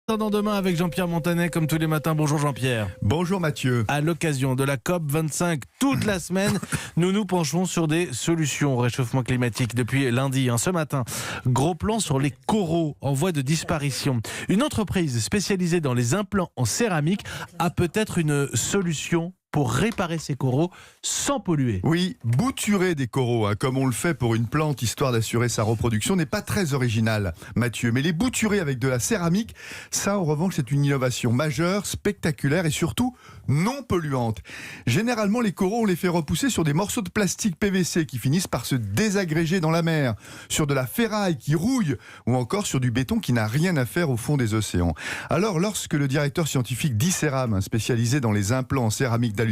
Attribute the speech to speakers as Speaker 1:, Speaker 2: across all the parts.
Speaker 1: Attendant demain avec Jean-Pierre Montanet, comme tous les matins. Bonjour Jean-Pierre.
Speaker 2: Bonjour Mathieu.
Speaker 1: À l'occasion de la COP25, toute la semaine, nous nous penchons sur des solutions au réchauffement climatique. Depuis lundi, ce matin, gros plan sur les coraux en voie de disparition. Une entreprise spécialisée dans les implants en céramique a peut-être une solution pour réparer ces coraux sans polluer.
Speaker 2: Oui, bouturer des coraux, comme on le fait pour une plante, histoire d'assurer sa reproduction, n'est pas très original, Mathieu. Mais les bouturer avec de la céramique, ça en revanche c'est une innovation majeure, spectaculaire et surtout non polluante. Généralement les coraux on les fait repousser sur des morceaux de plastique PVC qui finissent par se désagréger dans la mer, sur de la ferraille qui rouille ou encore sur du béton qui n'a rien à faire au fond des océans. Alors lorsque le directeur scientifique d'Iceram, spécialisé dans les implants en céramique d'alumine,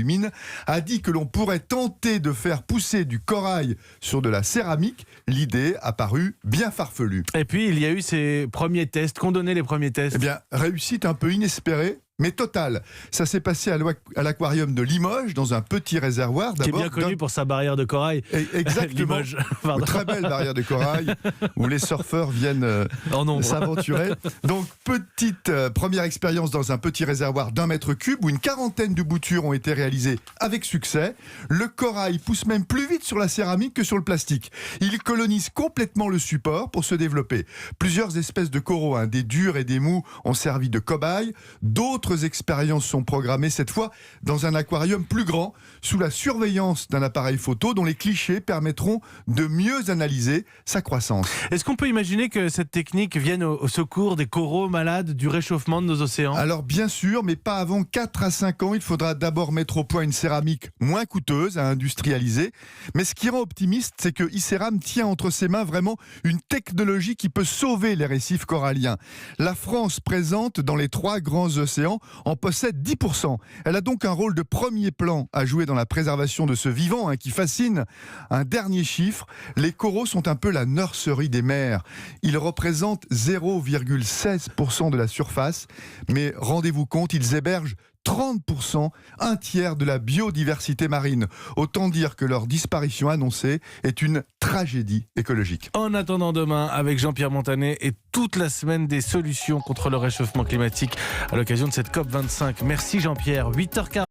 Speaker 2: a dit que l'on pourrait tenter de faire pousser du corail sur de la céramique, l'idée a paru bien farfelue.
Speaker 1: Et puis il y a eu ces premiers tests. Qu'ont donné les premiers tests?
Speaker 2: Eh bien, réussite un peu inespérée, mais totale. Ça s'est passé à l'aquarium de Limoges, dans un petit réservoir.
Speaker 1: Qui est bien connu pour sa barrière de corail.
Speaker 2: Exactement.
Speaker 1: Limoges.
Speaker 2: Une très belle barrière de corail, où les surfeurs viennent s'aventurer. Donc, petite première expérience dans un petit réservoir d'1 mètre cube, où une quarantaine de boutures ont été réalisées avec succès. Le corail pousse même plus vite sur la céramique que sur le plastique. Il colonise complètement le support pour se développer. Plusieurs espèces de coraux, des durs et des mous, ont servi de cobayes. D'autres expériences sont programmées, cette fois dans un aquarium plus grand, sous la surveillance d'un appareil photo dont les clichés permettront de mieux analyser sa croissance.
Speaker 1: Est-ce qu'on peut imaginer que cette technique vienne au secours des coraux malades du réchauffement de nos océans?
Speaker 2: Alors bien sûr, mais pas avant 4 à 5 ans. Il faudra d'abord mettre au point une céramique moins coûteuse à industrialiser. Mais ce qui rend optimiste, c'est que Iceram tient entre ses mains vraiment une technologie qui peut sauver les récifs coralliens. La France, présente dans les 3 grands océans, en possède 10%. Elle a donc un rôle de premier plan à jouer dans la préservation de ce vivant qui fascine. Un dernier chiffre, les coraux sont un peu la nurserie des mers. Ils représentent 0,16% de la surface, mais rendez-vous compte, ils hébergent 30%, un tiers de la biodiversité marine. Autant dire que leur disparition annoncée est une tragédie écologique.
Speaker 1: En attendant demain, avec Jean-Pierre Montanet et toute la semaine des solutions contre le réchauffement climatique à l'occasion de cette COP25. Merci Jean-Pierre, 8h40.